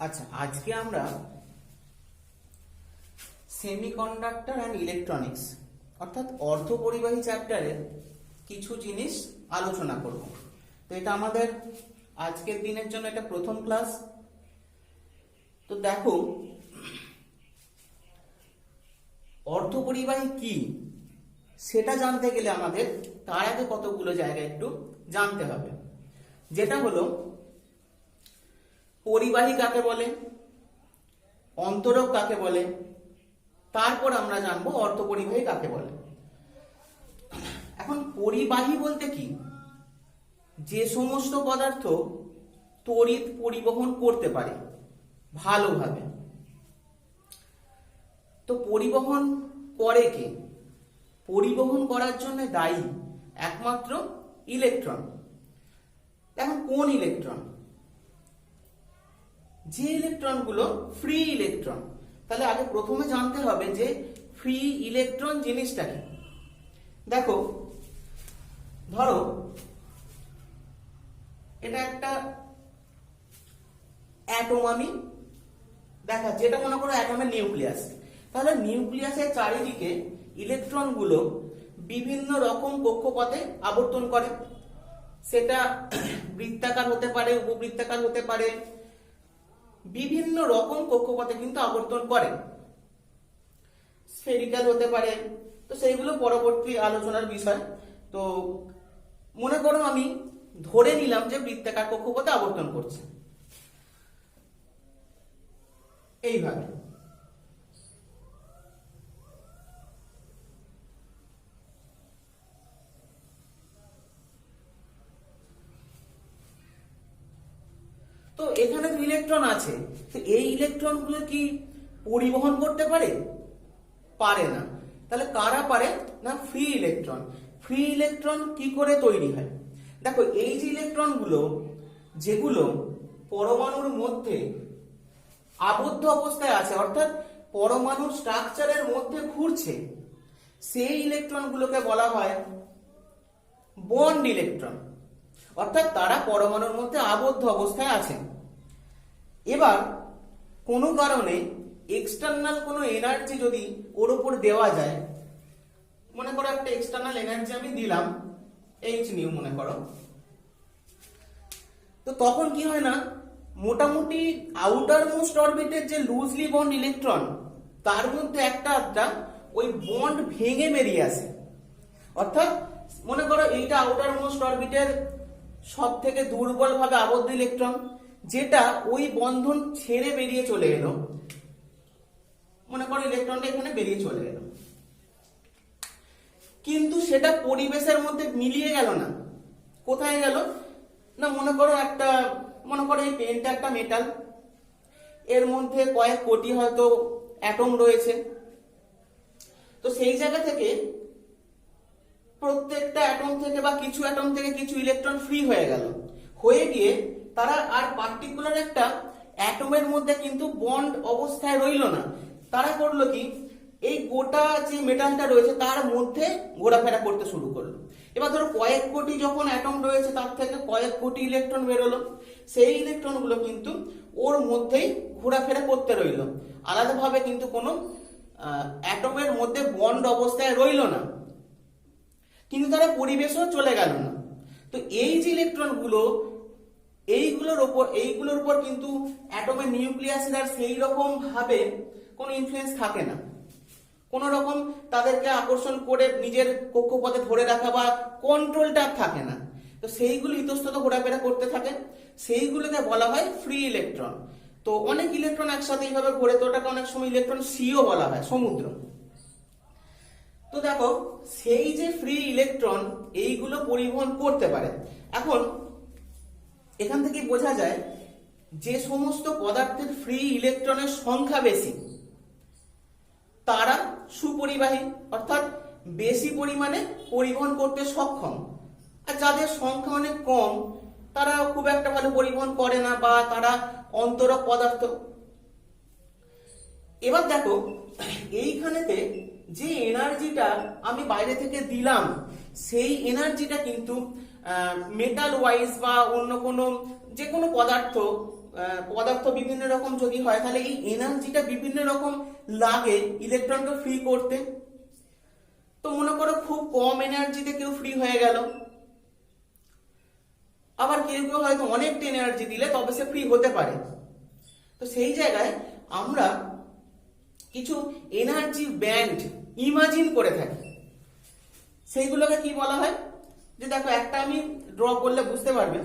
আচ্ছা, আজকে আমরা সেমিকন্ডাক্টর অ্যান্ড ইলেকট্রনিক্স অর্থাৎ অর্ধপরিবাহী চ্যাপ্টারের কিছু জিনিস আলোচনা করব। তো এটা আমাদের আজকের দিনের জন্য এটা প্রথম ক্লাস। তো দেখো, অর্ধপরিবাহী কি সেটা জানতে গেলে আমাদের তার আগে কতগুলো জায়গা একটু জানতে হবে। যেটা হলো, পরিবাহী কাকে বলে, অন্তরক কাকে বলে, তারপর আমরা জানবো অর্ধপরিবাহী কাকে বলে। এখন পরিবাহী বলতে কি? যে সমস্ত পদার্থ তড়িৎ পরিবহন করতে পারে ভালোভাবে। তো পরিবহন করে কে? পরিবহন করার জন্য দায়ী একমাত্র ইলেকট্রন। এখন কোন ইলেকট্রন? যে ইলেকট্রনগুলো ফ্রি ইলেকট্রন। তাহলে আগে প্রথমে জানতে হবে যে ফ্রি ইলেকট্রন জিনিসটা কি। দেখো, ধরো এটা একটা অ্যাটম আমি দেখাচ্ছি, এটা মনে করো অ্যাটমের নিউক্লিয়াস। তাহলে নিউক্লিয়াসের চারিদিকে ইলেকট্রনগুলো বিভিন্ন রকম কক্ষপথে আবর্তন করে। সেটা বৃত্তাকার হতে পারে, উপবৃত্তাকার হতে পারে, বিভিন্ন রকম কক্ষপথে কিন্তু আবর্তন করে। স্ফেরিক্যাল হতে পারে। তো সেইগুলো পরবর্তী আলোচনার বিষয়। তো মনে করো আমি ধরে নিলাম যে বৃত্তাকার কক্ষপথে আবর্তন করছে এইভাবে। তো এখানে তো ইলেকট্রন আছে। তো এই ইলেকট্রনগুলো কি পরিবহন করতে পারে? পারে না। তাহলে কারা পারে? না, ফ্রি ইলেকট্রন। ফ্রি ইলেকট্রন কি করে তৈরি হয়? দেখো, এই যে ইলেকট্রনগুলো যেগুলো পরমাণুর মধ্যে আবদ্ধ অবস্থায় আছে, অর্থাৎ পরমাণুর স্ট্রাকচারের মধ্যে ঘুরছে, সেই ইলেকট্রনগুলোকে বলা হয় বন্ড ইলেকট্রন। অর্থাৎ তারা পরমাণুর মধ্যে আবদ্ধ অবস্থায় আছে। এবার কোনো কারণে এক্সটার্নাল কোনো এনার্জি যদি ওর উপর দেওয়া যায়, মনে করো একটা এক্সটার্নাল এনার্জি আমি দিলাম, এইচ নিউ মনে করো, তো তখন কি হয় না, মোটামুটি আউটার মোস্ট অরবিটের যে লুজলি বন্ড ইলেকট্রন, তার মধ্যে একটা আধটা ওই বন্ড ভেঙে বেরিয়ে আসে। অর্থাৎ মনে করো এইটা আউটার মোস্ট অরবিটের সব থেকে দুর্বল ভাবে আবদ্ধ ইলেকট্রন, যেটা ওই বন্ধন ছেড়ে বেরিয়ে চলে এলো। মনে করো ইলেকট্রনটা এখানে বেরিয়ে চলে এলো, কিন্তু সেটা পরিবেশের মধ্যে মিলিয়ে গেল না। কোথায় গেল না, মনে করো এই পেনটা একটা মেটাল, এর মধ্যে কয়েক কোটি হয়তো অ্যাটম রয়েছে। তো সেই জায়গা থেকে প্রত্যেকটা অ্যাটম থেকে বা কিছু অ্যাটম থেকে কিছু ইলেকট্রন ফ্রি হয়ে গেল, হয়ে গিয়ে তারা আর পার্টিকুলার একটা অ্যাটমের মধ্যে কিন্তু বন্ড অবস্থায় রইল না। তারা করলো কি, এই গোটা যে মেটালটা রয়েছে তার মধ্যে ঘোরাফেরা করতে শুরু করলো। এবার ধরো কয়েক কোটি যখন অ্যাটম রয়েছে, তার থেকে কয়েক কোটি ইলেকট্রন বেরোলো, সেই ইলেকট্রনগুলো কিন্তু ওর মধ্যেই ঘোরাফেরা করতে রইলো, আলাদাভাবে কিন্তু কোনো অ্যাটমের মধ্যে বন্ড অবস্থায় রইল না, কিন্তু তারা পরিবেশও চলে গেল না। তো এই যে ইলেকট্রনগুলো, এইগুলোর উপর কিন্তু অ্যাটমের নিউক্লিয়াসের আর সেই রকম ভাবে কোনো ইনফ্লুয়েন্স থাকে না। কোন রকম তাদেরকে আকর্ষণ করে নিজের কক্ষপথে ধরে রাখা বা কন্ট্রোলটা থাকে না। তো সেইগুলো ইতস্তত ঘোরাফেরা করতে থাকে, সেইগুলোকে বলা হয় ফ্রি ইলেকট্রন। তো অনেক ইলেকট্রন একসাথে এইভাবে ঘোরে, তো ওটাকে অনেক সময় ইলেকট্রন সিও বলা হয়, সমুদ্র। তো দেখো, সেই যে ফ্রি ইলেকট্রন এইগুলো পরিবহন করতে পারে। এখন এখান থেকে বোঝা যায় যে সমস্ত পদার্থের ফ্রি ইলেকট্রনের সংখ্যা বেশি তারা সুপরিবাহী, অর্থাৎ বেশি পরিমাণে পরিবহন করতে সক্ষম। আর যাদের সংখ্যা অনেক কম, তারা খুব একটা ভালো পরিবহন করে না, বা তারা অন্তরক পদার্থ। এবার দেখো, এইখানেতে যে এনার্জিটা আমি বাইরে থেকে দিলাম, সেই এনার্জিটা কিন্তু মেটাল ওয়াইজ বা অন্য কোনো যে কোনো পদার্থ পদার্থ বিভিন্ন রকম যদি হয়, তাহলে এই এনার্জিটা বিভিন্ন রকম লাগে ইলেকট্রনকে ফ্রি করতে। তো মনে করো খুব কম এনার্জিতে কেউ ফ্রি হয়ে গেল, আবার কেউ কেউ হয়তো অনেকটা এনার্জি দিলে তবে সে ফ্রি হতে পারে। তো সেই জায়গায় আমরা কিছু এনার্জি ব্যান্ড ইমাজিন করে থাকি, সেইগুলোকে কি বলা হয়, যে দেখো একটা আমি ড্র করলে বুঝতে পারবে।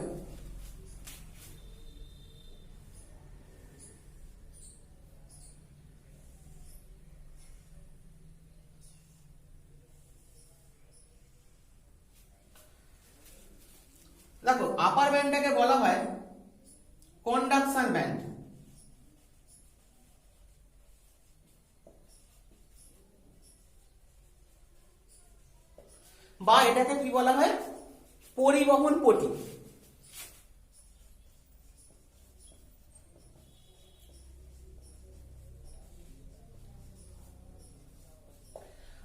দেখো আপার ব্যান্ডটাকে বলা হয় কন্ডাকশন ব্যান্ড, বা এটাকে কি বলা হয়, পরিবহন পটি।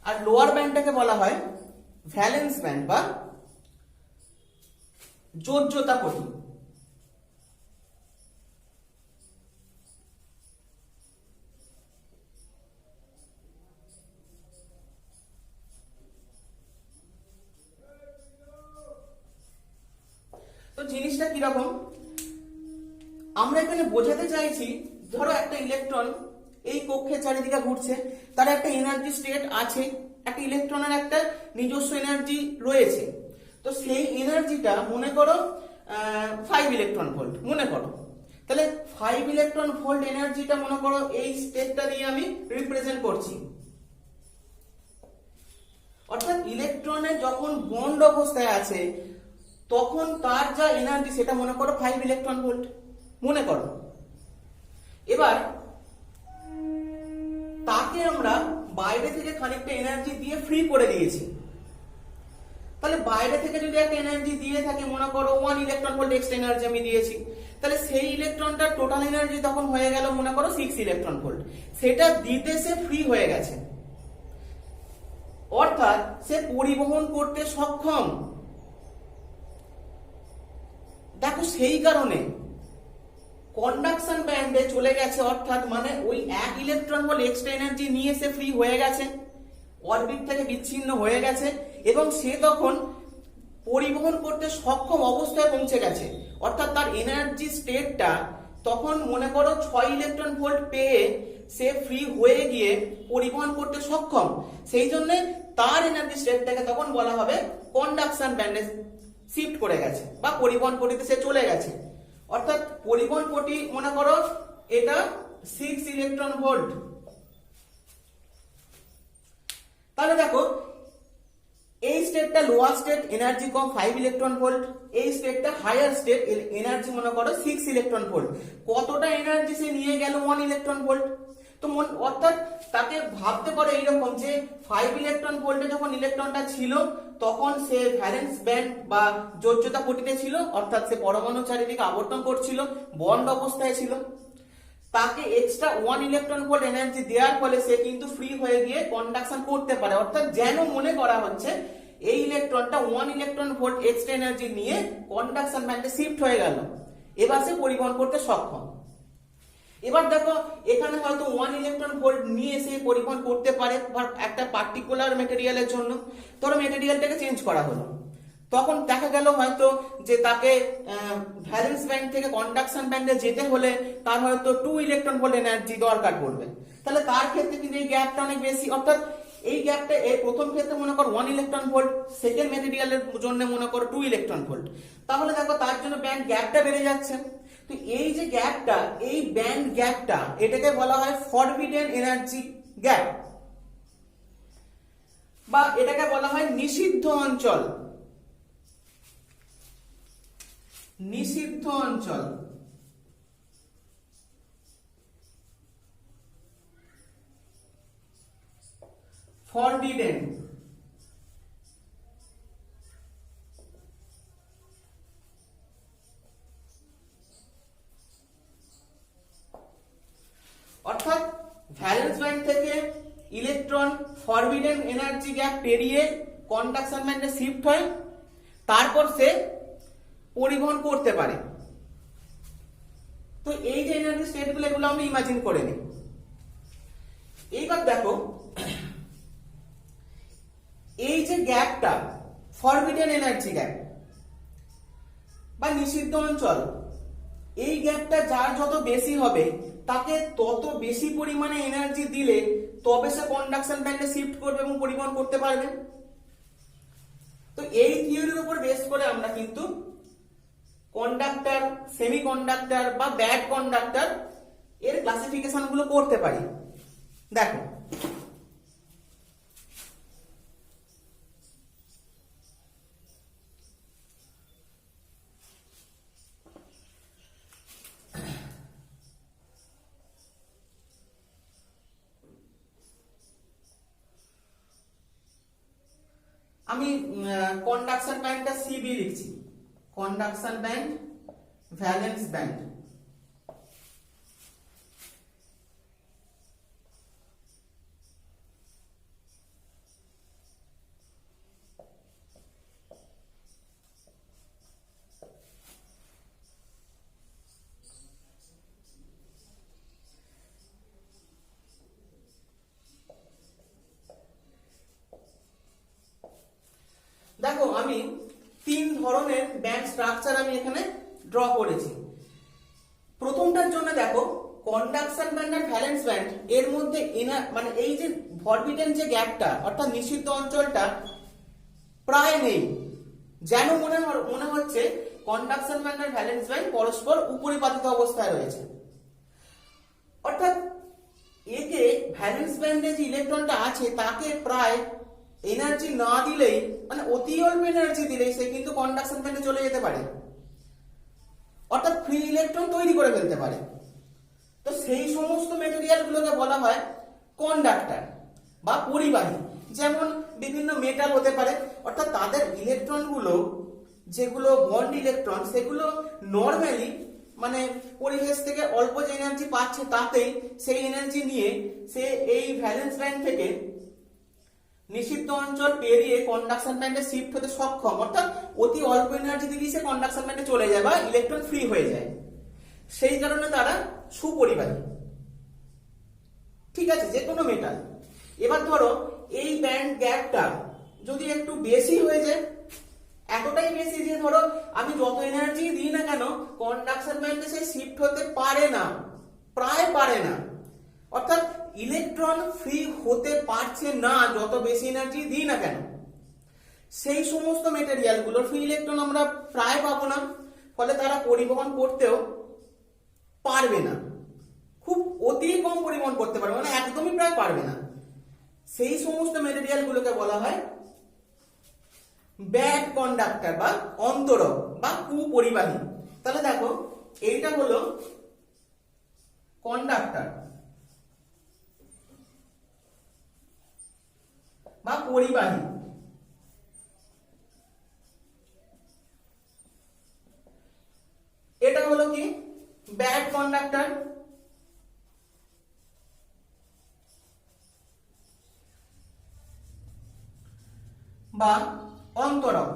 আর লোয়ার ব্যান্ডটাকে বলা হয় ভ্যালেন্স ব্যান্ড বা যোজ্যতা পটি। তো জিনিসটা কিরকম, আমরা এখানে বোঝাতে চাইছি, ধরো একটা ইলেকট্রন এই কক্ষের চারিদিকে ঘুরছে, তার একটা এনার্জি স্টেট আছে, একটা ইলেকট্রনের একটা নিজস্ব এনার্জি রয়েছে। তো সেই এনার্জিটা মনে করো 5 ইলেকট্রন ভোল্ট মনে করো, তাহলে 5 ইলেকট্রন ভোল্ট এনার্জিটা মনে করো এই স্টেটটা দিয়ে আমি রিপ্রেজেন্ট করছি। অর্থাৎ ইলেকট্রনের যখন বন্ড অবস্থায় আছে তখন তার যা এনার্জি সেটা মনে করো 5 ইলেকট্রন ভোল্ট মনে করো। এবার তাকে আমরা বাইরে থেকে খানিকটা এনার্জি দিয়ে ফ্রি করে দিয়েছি, তাহলে বাইরে থেকে যদি একটা এনার্জি দিয়ে থাকে, মনে করো 1 ইলেকট্রন ভোল্ট এক্সট্রা এনার্জি আমি দিয়েছি, তাহলে সেই ইলেকট্রনটার টোটাল এনার্জি তখন হয়ে গেল মনে করো 6 ইলেকট্রন ভোল্ট, সেটা দিতে সে ফ্রি হয়ে গেছে, অর্থাৎ সে পরিবহন করতে সক্ষম। দেখো সেই কারণে কন্ডাকশন ব্যান্ডে চলে গেছে, অর্থাৎ মানে ওই 1 ইলেকট্রন ভোল্ট এক্সট্রা এনার্জি নিয়ে সে ফ্রি হয়ে গেছে, অরবিট থেকে বিচ্ছিন্ন হয়ে গেছে, এবং সে তখন পরিবহন করতে সক্ষম অবস্থায় পৌঁছে গেছে। অর্থাৎ তার এনার্জি স্টেটটা তখন মনে করো 6 ইলেকট্রন ভোল্ট পেয়ে সে ফ্রি হয়ে গিয়ে পরিবহন করতে সক্ষম, সেই জন্য তার এনার্জি স্টেটটাকে তখন বলা হবে কন্ডাকশন ব্যান্ডে শিফট করে গেছে বা পরিবহন পটিতে সে চলে গেছে। অর্থাৎ পরিবহন পটি মনে করো এটা 6 ইলেকট্রন ভোল্ট। তাহলে দেখো এই স্টেটটা লোয়ার স্টেট, এনার্জি কম 5 ইলেকট্রন ভোল্ট, এই স্টেটটা হায়ার স্টেট, এনার্জি মনে করো 6 ইলেকট্রন ভোল্ট। কতটা এনার্জি সে নিয়ে গেল 1 ইলেকট্রন ভোল্ট। তো অর্থাৎ তাকে ভাবতে পারো এইরকম যে 5 ইলেকট্রন ভোল্টে যখন ইলেকট্রনটা ছিল তখন সে ভ্যালেন্স ব্যান্ড বা যোজ্যতা পটিতে ছিল, অর্থাৎ সে পরমাণু চারিদিকে আবর্তন করছিল, বন্ড অবস্থায় ছিল, তাকে এক্সট্রা 1 ইলেকট্রন ভোল্ট এনার্জি দেওয়ার ফলে সে কিন্তু ফ্রি হয়ে গিয়ে কন্ডাকশন করতে পারে। অর্থাৎ যেন মনে করা হচ্ছে এই ইলেকট্রনটা 1 ইলেকট্রন ভোল্ট এক্সট্রা এনার্জি নিয়ে কন্ডাকশন ব্যান্ডে শিফট হয়ে গেল, এবার সে পরিবহন করতে সক্ষম। এবার দেখো এখানে হয়তো 1 ইলেকট্রন ভোল্ট নিয়ে সে পরিবহন করতে পারে একটা পার্টিকুলার মেটেরিয়ালের জন্য, ধরো মেটেরিয়ালটাকে চেঞ্জ করা হলো, তখন দেখা গেল হয়তো যে তাকে ভ্যালেন্স ব্যান্ড থেকে কন্ডাকশন ব্যান্ডে যেতে হলে তার হয়তো 2 ইলেকট্রন ভোল্ট এনার্জি দরকার পড়বে, তাহলে তার ক্ষেত্রে কিন্তু এই গ্যাপটা অনেক বেশি। অর্থাৎ এই গ্যাপটা এই প্রথম ক্ষেত্রে মনে করো 1 ইলেকট্রন ভোল্ট, সেকেন্ড মেটেরিয়ালের জন্য মনে করো 2 ইলেকট্রন ভোল্ট, তাহলে দেখো তার জন্য ব্যান্ড গ্যাপটা বেড়ে যাচ্ছে। তো এই যে গ্যাপটা, এই ব্যান্ড গ্যাপটা, এটাকে বলা হয় ফরবিডেন এনার্জি গ্যাপ, বা এটাকে বলা হয় নিষিদ্ধ অঞ্চল। নিষিদ্ধ অঞ্চল। ফরবিডেন। অর্থাৎ ভ্যালেন্স ব্যান্ড থেকে ইলেকট্রন ফরবিডেন এনার্জি গ্যাপ পেরিয়ে কন্ডাকশন ব্যান্ডে শিফট হয়, তারপর সে পরিবহন করতে পারে। তো তো এই যে এনার্জি স্টেট গুলো এগুলো আমরা ইমাজিন করে নিই। এইবার দেখো এই যে গ্যাপটা ফরবিডেন এনার্জি গ্যাপ বা নিষিদ্ধ অঞ্চল, এই গ্যাপটা যার যত বেশি হবে তাকে তত বেশি পরিমাণে এনার্জি দিলে তবে সে কন্ডাকশন ব্যান্ডে শিফট করবে এবং পরিবহন করতে পারবে। তো এই থিওরির উপর বেস করে আমরা কিন্তু কন্ডাক্টর, সেমি কন্ডাক্টর বা ব্যাড কন্ডাক্টর এর ক্লাসিফিকেশন গুলো করতে পারি। দেখো আমি কন্ডাকশন ব্যান্ডটা সিবি লিখছি, কন্ডাকশন ব্যান্ড, ভ্যালেন্স ব্যান্ড। দেখো আমি তিন ধরনের ব্যান্ড স্ট্রাকচার আমি এখানে ড্র করেছি। প্রথমটার জন্য দেখো কন্ডাকশন ব্যান্ড আর ভ্যালেন্স ব্যান্ড এর মধ্যে মানে এই যে ফরবিডেন যে গ্যাপটা অর্থাৎ নিষিদ্ধ অঞ্চলটা প্রায় নেই, যেন মনে হচ্ছে কন্ডাকশন ব্যান্ড আর ভ্যালেন্স ব্যান্ড পরস্পর উপরিপাতিত অবস্থায় রয়েছে। অর্থাৎ একে ভ্যালেন্স ব্যান্ডে যে ইলেকট্রনটা আছে তাকে প্রায় এনার্জি না দিলেই, মানে অতি অল্প এনার্জি দিলেই সে কিন্তু কন্ডাকশন ব্যান্ডে চলে যেতে পারে, অর্থাৎ ফ্রি ইলেকট্রন তৈরি করে ফেলতে পারে। তো সেই সমস্ত মেটেরিয়াল গুলোকে বলা হয় কন্ডাক্টর বা পরিবাহী। যেমন বিভিন্ন মেটাল হতে পারে, অর্থাৎ তাদের ইলেকট্রন গুলো যেগুলো বন্ড ইলেকট্রন সেগুলো নর্মালি মানে পরিবেশ থেকে অল্প যে এনার্জি পাচ্ছে তাতেই সেই এনার্জি নিয়ে সে এই ভ্যালেন্স ব্যান্ড থেকে নিষিদ্ধ অঞ্চল পেরিয়ে কন্ডাকশন ব্যান্ডে শিফট হতে সক্ষম, অর্থাৎ অতি অল্প এনার্জি দিলেই সে কন্ডাকশন ব্যান্ডে চলে যায় বা ইলেকট্রন ফ্রি হয়ে যায়। সেই কারণে তারা সুপরিবাহী। ঠিক আছে, যে কোনো মেটাল। এবার ধরো এই ব্যান্ড গ্যাপটা যদি একটু বেশি হয়ে যায়, এতটাই বেশি যে ধরো আমি যত এনার্জি দিই না কেন কন্ডাকশন ব্যান্ডে সে শিফট হতে পারে না, প্রায় পারে না, অর্থাৎ ইলেকট্রন ফ্রি হতে পারছে না যত বেশি এনার্জি দিই না কেন, সেই সমস্ত মেটেরিয়াল গুলোর ফ্রি ইলেকট্রন আমরা প্রায় পাবো না, ফলে তারা পরিবহন করতেও পারবে না, খুব অতি কম পরিবহন করতে পারবে, মানে একদমই প্রায় পারবে না। সেই সমস্ত মেটেরিয়াল গুলোকে বলা হয় ব্যাড কন্ডাক্টর বা অন্তরক বা কুপরিবাহী। তাহলে দেখো এইটা হলো কন্ডাক্টর বা পরিবাহী। এটা হলো কি ব্যাড কন্ডাক্টর বা অন্তরক।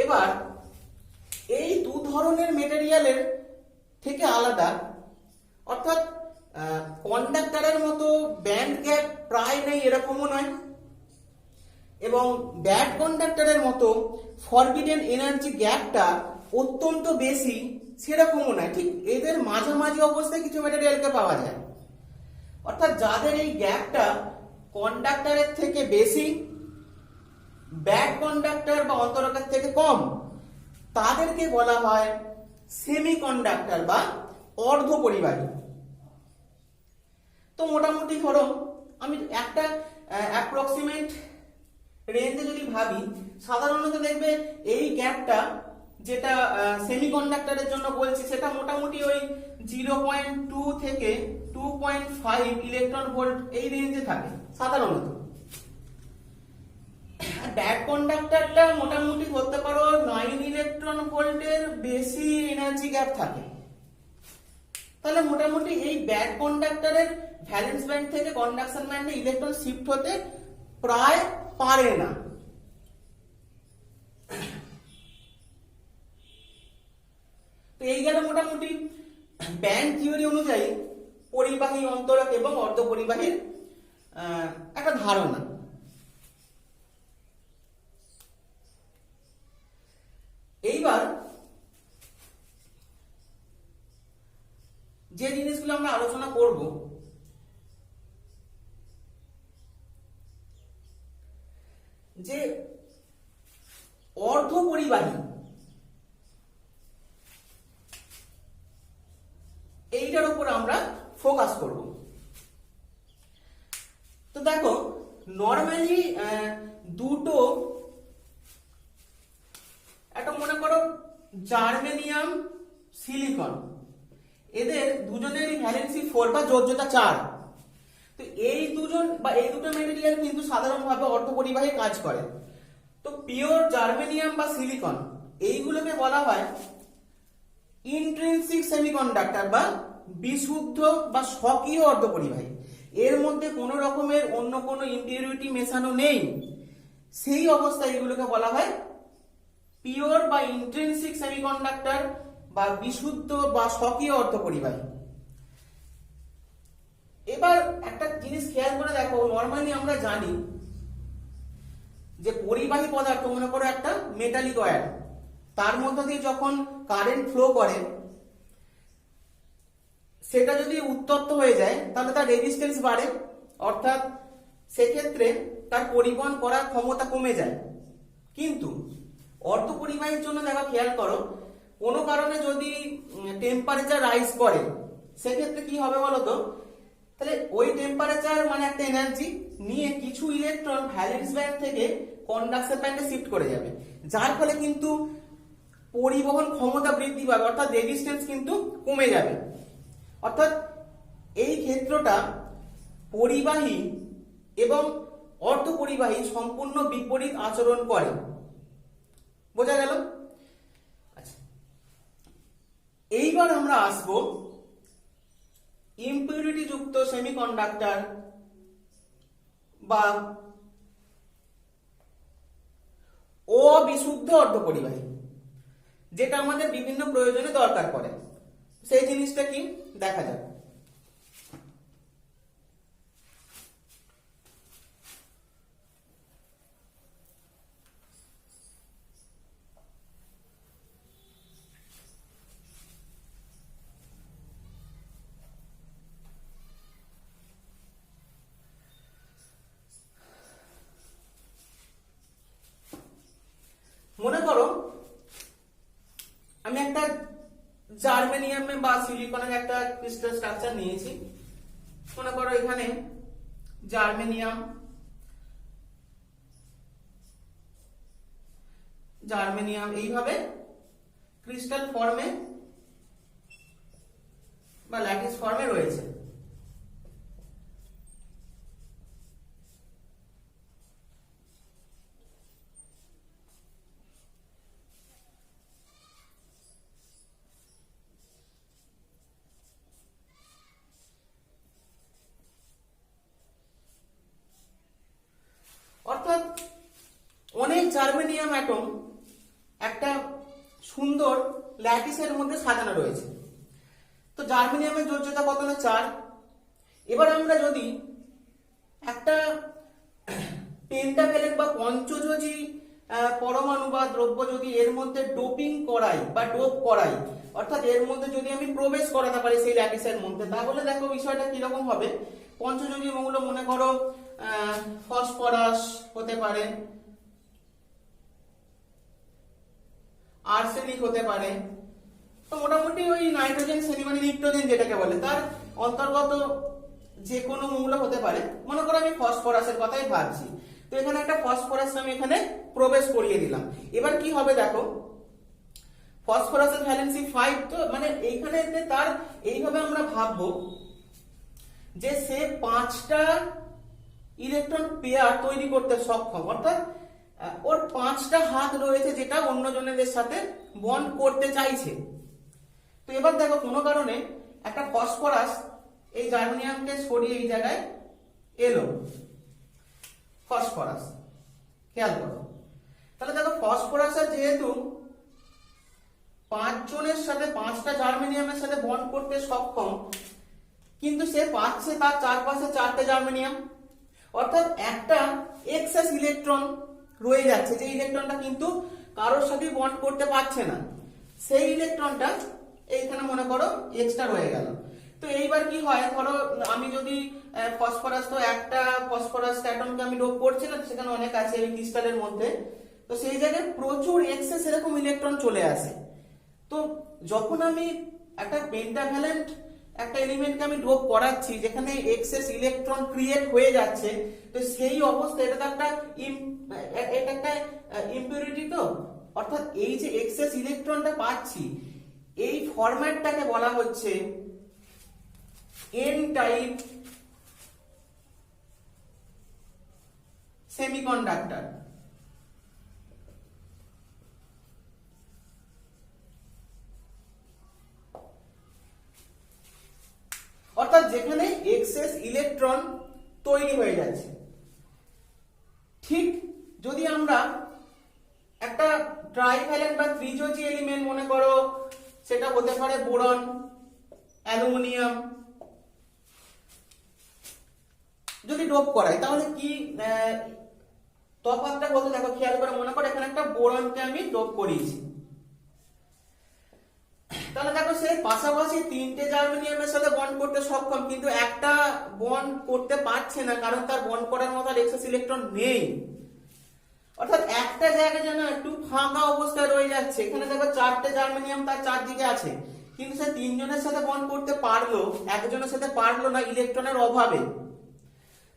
এবার এই দু ধরনের মেটেরিয়ালের থেকে আলাদা, অর্থাৎ কন্ডাক্টরের মতো ব্যান্ড গ্যাপ প্রায় নেই এরকমও নয়, এবং ব্যাড কন্ডাক্টরের মতো ফরবিডেন এনার্জি গ্যাপটা অত্যন্ত বেশি সেরকমও নয়। ঠিক এদের মাঝামাঝি অবস্থায় কিছু মেটেরিয়ালকে পাওয়া যায়, অর্থাৎ যাদের এই গ্যাপটা কন্ডাক্টরের থেকে বেশি, ব্যাড কন্ডাক্টর বা অন্তরকের থেকে কম, তাদেরকে বলা হয় সেমি কন্ডাক্টর বা অর্ধ পরিবাহী। তো মোটামুটি ধরো আমি একটা অ্যাপ্রক্সিমেট রেঞ্জে যদি ভাবি, সাধারণত দেখবে এই গ্যাপটা যেটা সেমি কন্ডাক্টরের জন্য বলছি সেটা মোটামুটি ওই 0.2 থেকে 2.5 ইলেকট্রন ভোল্ট এই রেঞ্জে থাকে সাধারণত। ব্যাড কন্ডাক্টরটা মোটামুটি ধরতে পারো 9 ইলেকট্রন ভোল্টের বেশি এনার্জি গ্যাপ থাকে। তাহলে মোটামুটি এই ব্যাড কন্ডাক্টরের ভ্যালেন্স ব্যান্ড থেকে কন্ডাকশন ব্যান্ডে ইলেকট্রন শিফট হতে প্রায় পারে না। তো এই গেল মোটামুটি ব্যান্ড থিওরি অনুযায়ী পরিবাহী, অন্তরক এবং অর্ধপরিবাহীর একটা ধারণা। এইবার যে জিনিসগুলো আমরা আলোচনা করব, যে অর্ধপরিবাহী, এইটার উপর আমরা ফোকাস করব। তো দেখো নরমালি দুটো, একটা মনে করো জার্মেনিয়াম, সিলিকন, এদের দুজনেরই ভ্যালেন্সি 4 বা যোজ্যতা 4। তো এই দুজন বা এই দুটো মেটেরিয়াল কিন্তু সাধারণভাবে অর্ধপরিবাহী কাজ করে। তো পিওর জার্মেনিয়াম বা সিলিকন এইগুলোকে বলা হয় ইন্ট্রিনসিক সেমিকন্ডাক্টর বা বিশুদ্ধ বা স্বকীয় অর্ধপরিবাহী। এর মধ্যে কোনো রকমের অন্য কোনো ইম্পিউরিটি মেশানো নেই, সেই অবস্থায় এগুলোকে বলা হয় পিওর বা ইন্ট্রিনসিক সেমিকন্ডাক্টর বা বিশুদ্ধ বা স্বকীয় অর্ধপরিবাহী। এবার একটা জিনিস খেয়াল করে দেখো, নরমালি আমরা জানি যে পরিবাহী পদার্থ, মনে করো একটা মেটালিক ওয়্যার, তার মধ্য দিয়ে যখন কারেন্ট ফ্লো করে, সেটা যদি উত্তপ্ত হয়ে যায় তাহলে তার রেজিস্ট্যান্স বাড়ে, অর্থাৎ সেক্ষেত্রে তার পরিবহন করার ক্ষমতা কমে যায়। কিন্তু অর্ধপরিবাহীর জন্য দেখো খেয়াল করো, কোনো কারণে যদি টেম্পারেচার রাইজ করে, সেক্ষেত্রে কি হবে বলতো, তাহলে ওই টেম্পারেচার মানে একটা এনার্জি নিয়ে কিছু ইলেকট্রন ভ্যালেন্স ব্যান্ড থেকে কন্ডাকশন ব্যান্ডে শিফট করে যাবে, যার ফলে কিন্তু পরিবহন ক্ষমতা বৃদ্ধি পাবে, অর্থাৎ রেজিস্ট্যান্স কিন্তু কমে যাবে। অর্থাৎ এই ক্ষেত্রটা পরিবাহী এবং অর্ধপরিবাহী সম্পূর্ণ বিপরীত আচরণ করে। বোঝা গেল? আচ্ছা, এইবার আমরা আসব ইম্পিউরিটি যুক্ত সেমিকন্ডাক্টর বা অবিশুদ্ধ অর্ধপরিবাহী, যেটা আমাদের বিভিন্ন প্রয়োজনে দরকার পড়ে। সেই জিনিসটা কি দেখা যাক। মনে করো আমি একটা জার্মেনিয়াম বা সিলিকনের একটা ক্রিস্টাল স্ট্রাকচার নিয়েছি। মনে করো এখানে জার্মেনিয়াম এইভাবে ক্রিস্টাল ফর্মে বা ল্যাটিস ফর্মে রয়েছে। অর্থাৎ অনেক জার্মেনিয়াম অ্যাটম একটা সুন্দর ল্যাটিসের মধ্যে সাজানো রয়েছে। তো জার্মেনিয়ামের যোজ্যতা কত না 4। এবার আমরা যদি একটা পেন্টাভ্যালেন্ট বা পঞ্চযোজী পরমাণু বা দ্রব্য যদি এর মধ্যে ডোপিং করাই বা ডোপ করাই, অর্থাৎ এর মধ্যে যদি আমি প্রবেশ করাতে পারি সেই ল্যাটিসের মধ্যে, তাহলে দেখো বিষয়টা কিরকম হবে। পঞ্চযোজী মৌল মনে করো ফসফরাস হতে পারে, আর্সেনিক হতে পারে, তো মোটামুটি ওই নাইট্রোজেন শ্রেণী মানে নিত্রোজেন যেটাকে বলে তার অন্তর্গত যে কোনো মৌল হতে পারে। মনে করো আমি ফসফরাসের কথাই ভাবছি, তো এখানে একটা ফসফরাস আমি এখানে প্রবেশ করিয়ে দিলাম। এবার কি হবে দেখো, ফসফরাসের ভ্যালেন্সি 5, তো মানে এইখানে তার এইভাবে আমরা ভাববো যে সে 5টা ইলেকট্রন পেয়ার তৈরি করতে সক্ষম, অর্থাৎ ওর 5টা হাত রয়েছে যেটা অন্য জনের সাথে বন্ড করতে চাইছে। তো এবার দেখো কোনো কারণে একটা ফসফরাস এই জার্মেনিয়ামকে সরিয়ে এই জায়গায় এলো, ফসফরাস খেয়াল করো। তাহলে দেখো ফসফরাসের যেহেতু পাঁচজনের সাথে 5টা জার্মেনিয়ামের সাথে বন্ড করতে সক্ষম, কিন্তু সে পাচ্ছে তার চারপাশে 4টে জার্মেনিয়াম, অর্থাৎ একটা এক্সেস ইলেকট্রন রয়ে যাচ্ছে, যে ইলেকট্রনটা কিন্তু কারোর সাথেই বন্ড করতে পারছে না, সেই ইলেকট্রনটা এইখানে মনে করো এক্সট্রা রয়ে গেল। তো এইবার কি হয়, ধরো আমি যদি ফসফরাস, তো একটা ফসফরাস অ্যাটমকে আমি ডোপ করছি না, সেখানে অনেক আছে এই ক্রিস্টালের মধ্যে, তো সেই জায়গায় প্রচুর এক্সেস এরকম ইলেকট্রন চলে আসে। তো যখন আমি একটা পেন্টাভ্যালেন্ট একটা এলিমেন্টকে আমি ডোপ করাচ্ছি যেখানে এক্সেস ইলেকট্রন ক্রিয়েট হয়ে যাচ্ছে, তো সেই অবস্থায় এটা তো একটা ইম্পিউরিটি, তো অর্থাৎ এই যে এক্সেস ইলেকট্রনটা পাচ্ছি, এই ফরম্যাটটাকে বলা হচ্ছে এন টাইপ সেমিকন্ডাক্টর। অর্থাৎ যেখানে এক্সেস ইলেকট্রন তৈরি হয়ে যাচ্ছে। ঠিক যদি আমরা একটা ট্রাইভ্যালেন্ট বা ত্রিযোজী এলিমেন্ট মনে করো, সেটা হতে পারে বোরন, অ্যালুমিনিয়াম, যদি ডোপ করাই তাহলে কি তফাৎটা বলতে দেখো, খেয়াল করে মনে করো এখানে একটা বোরনকে আমি ডোপ করিয়েছি, তাহলে দেখো সে পাশাপাশি 3টে জার্মেনিয়ামের সাথে বন্ড করতে সক্ষম, কিন্তু একটা বন্ড করতে পারছে না, কারণ তার বন্ড করার মতো এক্সেস ইলেকট্রন নেই। অর্থাৎ একটা জায়গা যেন একটু ফাঁকা অবস্থায় রয়ে যাচ্ছে। এখানে দেখো 4টে জার্মেনিয়াম তার চারদিকে আছে, কিন্তু সে 3জনের সাথে বন্ড করতে পারলো, একজনের সাথে পারলো না ইলেকট্রনের অভাবে।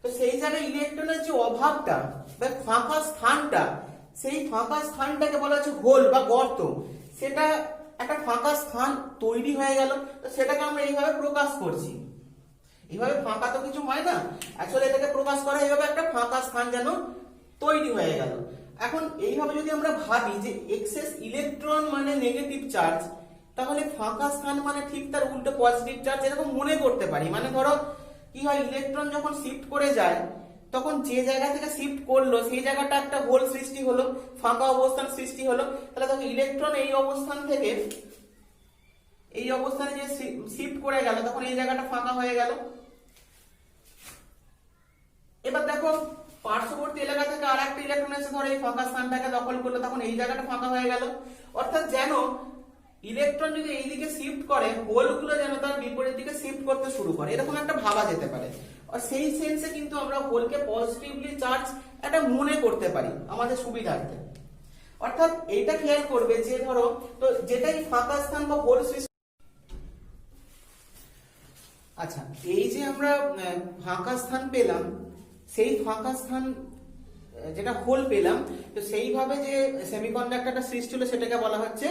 তো সেই জায়গায় ইলেকট্রনের যে অভাবটা বা ফাঁকা স্থানটা, সেই ফাঁকা স্থানটাকে বলা হচ্ছে হোল বা গর্ত। সেটা একটা ফাঁকা স্থান তৈরি হয়ে গেল, তো সেটাকে আমরা এইভাবে প্রকাশ করছি। এইভাবে ফাঁকা তো কিছু হয় না, আসলে এটাকে প্রকাশ করা এইভাবে একটা ফাঁকা স্থান যেন তৈরি হয়ে গেল। এখন এইভাবে যদি আমরা ভাবি যে এক্সেস ইলেকট্রন মানে নেগেটিভ চার্জ, তাহলে ফাঁকা স্থান মানে ঠিক তার উল্টো পজিটিভ চার্জ, এরকম মনে করতে পারি। মানে ধরো কি হয়, ইলেকট্রন যখন শিফট করে যায়, তখন যে জায়গা থেকে শিফট করলো সেই জায়গাটা একটা হোল সৃষ্টি হলো, ফাঁকা অবস্থান সৃষ্টি হলো। তাহলে তখন ইলেকট্রন এই অবস্থান থেকে এই অবস্থানে যে শিফট করে গেল, তখন এই জায়গাটা ফাঁকা হয়ে গেল। এবার দেখো পার্শ্ববর্তী এলাকা থেকে আর একটা ইলেকট্রন এসে ধরো এই ফাঁকা স্থানটাকে দখল করলো, তখন এই জায়গাটা ফাঁকা হয়ে গেল। অর্থাৎ যেন ইলেকট্রন যদি এইদিকে শিফট করে, হোলগুলো যেন তার বিপরীত দিকে শিফট করতে শুরু করে, এরকম একটা ভাবা যেতে পারে। আর সেই সেন্সে কিন্তু আমরা হোলকে পজিটিভলি চার্জ একটা মনে করতে পারি আমাদের সুবিধার্থে। অর্থাৎ এইটা খেয়াল করবে যে ধরো, তো যেটাই ফাঁকা স্থান বা হোল সৃষ্টি, আচ্ছা এই যে আমরা ফাঁকা স্থান পেলাম, সেই ফাঁকা স্থান যেটা হোল পেলাম, তো সেইভাবে যে সেমিকন্ডাক্টরটা সৃষ্টি হলো সেটাকে বলা হচ্ছে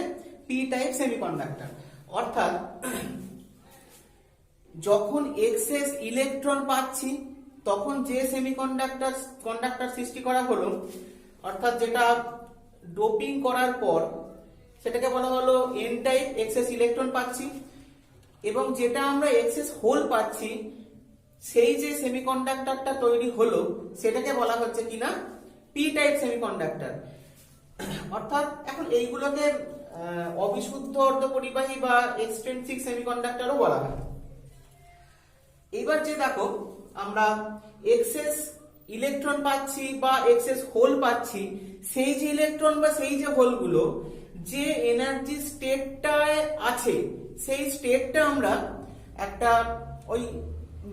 পি টাইপ সেমিকন্ডাক্টর। অর্থাৎ যখন এক্সেস ইলেকট্রন পাচ্ছি, তখন যে কন্ডাক্টর সৃষ্টি করা হলো, অর্থাৎ যেটা ডোপিং করার পর সেটাকে বলা হলো এন টাইপ এক্সেস ইলেকট্রন পাচ্ছি, এবং যেটা আমরা এক্সেস হোল পাচ্ছি, সেই যে সেমিকন্ডাক্টরটা তৈরি হলো সেটাকে বলা হচ্ছে কিনা পি টাইপ সেমিকন্ডাক্টর। অর্থাৎ এখন এইগুলোকে অবিশুদ্ধ অর্ধপরিবাহী বা এক্সট্রিনসিক সেমিকন্ডাক্টরও বলা হয়। এবার যে দেখো আমরা এক্সেস ইলেকট্রন পাচ্ছি বা এক্সেস হোল পাচ্ছি, সেই যে ইলেকট্রন বা সেই যে হোলগুলো যে এনার্জি স্টেটটায় আছে, সেই স্টেটটা আমরা একটা ওই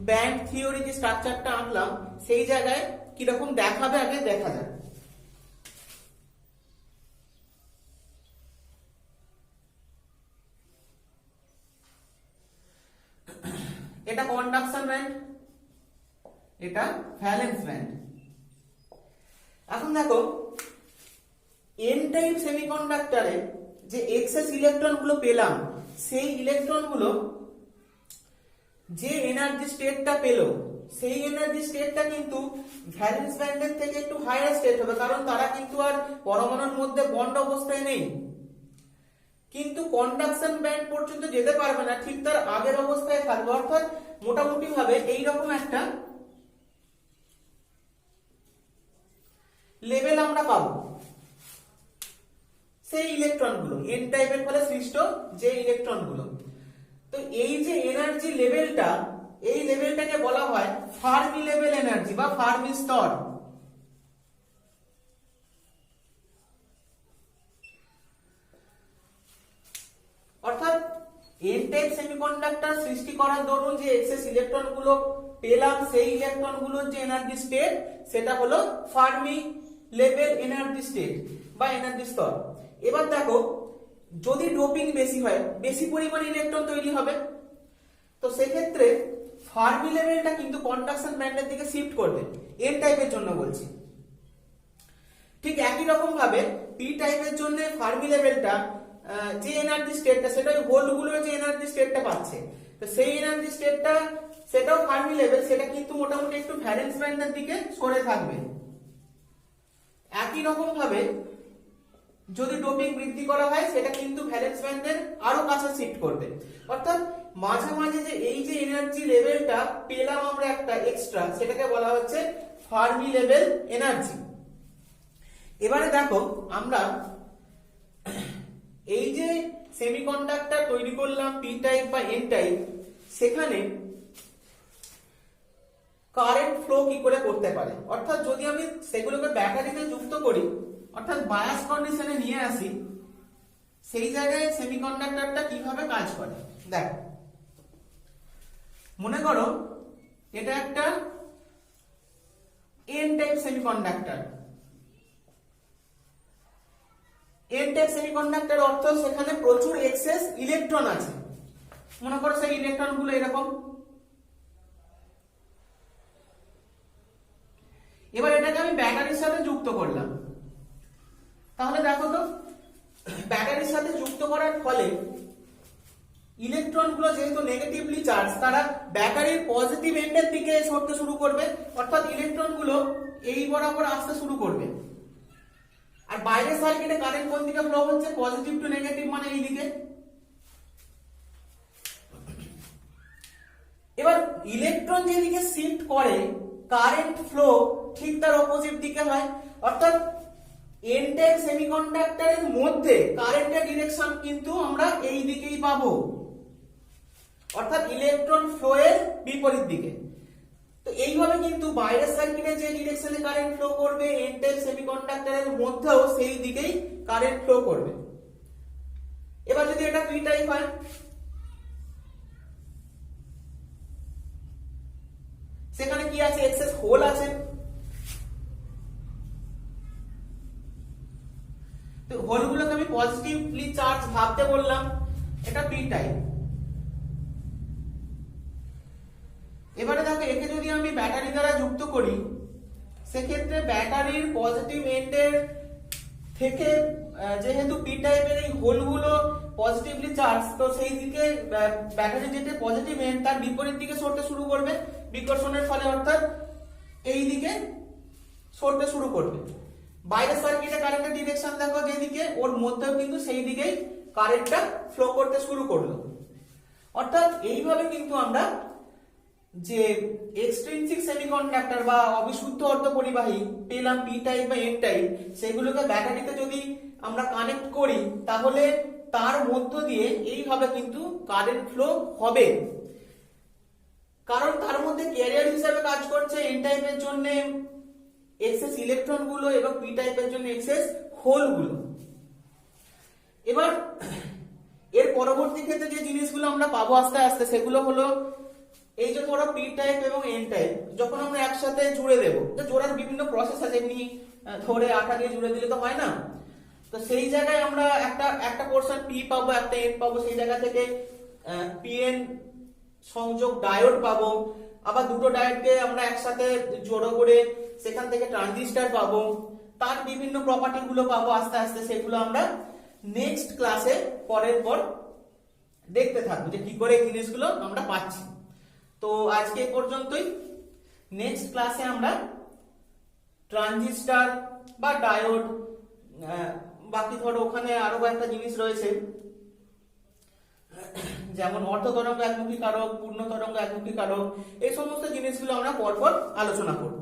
ব্যান্ড থিওরি যে স্ট্রাকচারটা আনলাম, সেই জায়গায় কিরকম দেখাবে আগে দেখা যাক। এটা কন্ডাকশন ব্যান্ড, এটা ভ্যালেন্স ব্যান্ড। এখন দেখো এন টাইপ সেমিকন্ডাক্টরে যে এক্সেস ইলেকট্রন গুলো পেলাম, সেই ইলেকট্রন গুলো যে এনার্জি স্টেটটা পেলো, সেই এনার্জি স্টেটটা কিন্তু ভ্যালেন্স ব্যান্ডের থেকে একটু হায়ার স্টেট হবে, কারণ তারা কিন্তু আর পরমাণুর মধ্যে বন্ড অবস্থায় নেই। কিন্তু কন্ডাকশন ব্যান্ড পর্যন্ত যেতে পারবে না, ঠিক তার আগের অবস্থায় থাকবে। অর্থাৎ মোটামুটি ভাবে এইরকম একটা লেভেল আমরা পাবো। সেই ইলেকট্রনগুলো, এন টাইপের ফলে সৃষ্ট যে ইলেকট্রনগুলো। তো এই যে এনার্জি লেভেলটা, এই লেভেলটাকে বলা হয় ফার্মি লেভেল এনার্জি বা ফার্মি স্তর। অর্থাৎ এন টাইপ সেমিকন্ডাক্টর সৃষ্টি করার দরুন যে এক্সেস ইলেকট্রন গুলো পেলাম, সেই ইলেকট্রন গুলোর যে এনার্জি স্টেট সেটা হলো ফার্মি লেভেল এনার্জি স্টেট বা এনার্জি স্তর। এবার দেখো, যদি ডোপিং বেশি হয়, বেশি পরিমাণে ইলেকট্রন তৈরি হবে, তো সেক্ষেত্রে ফার্মি লেভেলটা কিন্তু কন্ডাকশন ব্যান্ডের দিকে শিফট করবে, এন টাইপের জন্য বলছি। ঠিক একই রকম ভাবে পি টাইপের জন্য ফার্মি লেভেলটা যে এনার্জি স্টেটটা, সেটা ওই হোল গুলোর যে এনার্জি স্টেটটা পাচ্ছে, তো সেই এনার্জি স্টেটটা সেটাও ফার্মি লেভেল, সেটা কিন্তু মোটামুটি একটু ভ্যালেন্স ব্যান্ডের দিকে সরে থাকবে। একই রকম ভাবে যদি ডোপিং বৃদ্ধি করা হয়, সেটা কিন্তু ভ্যালেন্স ব্যান্ডের আরো কাছে শিফট করবে। অর্থাৎ মাঝামাঝি যে এই যে এনার্জি লেভেলটা পেলাম আমরা একটা এক্সট্রা, সেটাকে বলা হচ্ছে ফার্মি লেভেল এনার্জি। এবারে দেখো, আমরা এই যে সেমিকন্ডাক্টর তৈরি করলাম পি টাইপ বা এন টাইপ, সেখানে কারেন্ট ফ্লো কি করে করতে পারে, অর্থাৎ যদি আমি সেগুলোকে ব্যাটারিতে যুক্ত করি, অর্থাৎ বায়াস কন্ডিশনে নিয়ে আসি, সেই জায়গায় সেমিকন্ডাক্টরটা কিভাবে কাজ করে। দেখো, মনে করো এটা একটা N type semiconductor. N type semiconductor অর্থ সেখানে প্রচুর এক্সেস ইলেকট্রন আছে। মনে করো সেই ইলেকট্রন গুলো এরকম। এবার এটাকে আমি ব্যাটারির সাথে যুক্ত করলাম। তাহলে দেখো তো, ব্যাটারির সাথে যুক্ত করার ফলে ইলেকট্রন গুলো যেহেতু নেগেটিভলি চার্জ, তারা ব্যাটারির পজিটিভ এন্ডের দিকে সরতে শুরু করবে, অর্থাৎ ইলেকট্রন গুলো এই বরাবর আসতে শুরু করবে। আর বাইরের সার্কিটে কারেন্ট কোন দিকে ফ্লো হচ্ছে, পজিটিভ টু নেগেটিভ, মানে এই দিকে। এবার ইলেকট্রন যেদিকে শিফট করে, কারেন্ট ফ্লো ঠিক তার অপোজিট দিকে হয়। অর্থাৎ এন টাইপ সেমিকন্ডাক্টরের মধ্যে কারেন্টের ডিরেকশন কিন্তু আমরা এই দিকেই পাবো, অর্থাৎ ইলেকট্রন ফ্লো এর বিপরীত দিকে। তো এইভাবে কিন্তু বাইরের সার্কিটে যে ডিরেকশনে কারেন্ট ফ্লো করবে, এন টাইপ সেমিকন্ডাক্টরের মধ্যেও সেই দিকেই কারেন্ট ফ্লো করবে। এবার যদি এটা পি টাইপ হয়, সেখানে কি আছে, এক্সেস হোল আছে। তো হোলগুলোকে আমি পজিটিভলি চার্জ ভাবতে বললাম, এটা পি টাইপ। এবারে দেখো, একে যদি আমি ব্যাটারি দ্বারা যুক্ত করি, সেক্ষেত্রে ব্যাটারির পজিটিভ এন্ডের থেকে যেহেতু পি টাইপের এই হোলগুলো পজিটিভলি চার্জ, তো সেই দিকে ব্যাটারি যেটা পজিটিভ এন্ড তার বিপরীত দিকে সরতে শুরু করবে বিকর্ষণের ফলে, অর্থাৎ এই দিকে সরতে শুরু করবে। বাইরের সার্কিটে কারেন্টের ডিরেকশন দেখো যেদিকে, ওর মধ্যেও কিন্তু সেই দিকেই কারেন্টটা ফ্লো করতে শুরু করলো। অর্থাৎ এইভাবে কিন্তু আমরা যে এক্সট্রিনসিক সেমিকন্ডাক্টর বা অবিশুদ্ধ অর্ধপরিবাহী পেলাম পি টাইপ বা এন টাইপ, সেগুলোকে ব্যাটারিতে যদি আমরা কানেক্ট করি, তাহলে তার মধ্য দিয়ে এইভাবে কিন্তু কারেন্ট ফ্লো হবে। কারণ তার মধ্যে ক্যারিয়ার হিসেবে কাজ করছে এন টাইপের জন্য এক্সেস ইলেকট্রন গুলো এবং পি টাইপের জন্য এক্সেস হোল গুলো। এবার এর পরবর্তী ক্ষেত্রে যে জিনিসগুলো আমরা পাবো আস্তে আস্তে, সেগুলো হলো এই যে ধরো পি টাইপ এবং এন টাইপ যখন আমরা একসাথে জুড়ে দেবো, জোড়ার বিভিন্ন প্রসেস আছে, এমনি ধরে আঠা দিয়ে জুড়ে দিলে তো হয় না। তো সেই জায়গায় আমরা একটা পোর্শন পি পাবো, একটা এন পাবো, সেই জায়গা থেকে পিএন সংযোগ ডায়োড পাবো। আবার দুটো ডায়োডকে আমরা একসাথে জোড়ো করে সেখান থেকে ট্রানজিস্টর পাবো, তার বিভিন্ন প্রপার্টি গুলো পাবো আস্তে আস্তে। সেগুলো আমরা নেক্সট ক্লাসে পরের পর দেখতে থাকবো যে কি করে এই জিনিসগুলো আমরা পাচ্ছি। তো আজকে এই পর্যন্তই। নেক্সট ক্লাসে আমরা ট্রানজিস্টর বা ডায়োড, বাকি ধরো ওখানে আরো একটা জিনিস রয়েছে যেমন অর্ধ তরঙ্গ একমুখী কারক, পূর্ণ তরঙ্গ একমুখী কারক, এই সমস্ত জিনিসগুলো আমরা পরপর আলোচনা করব।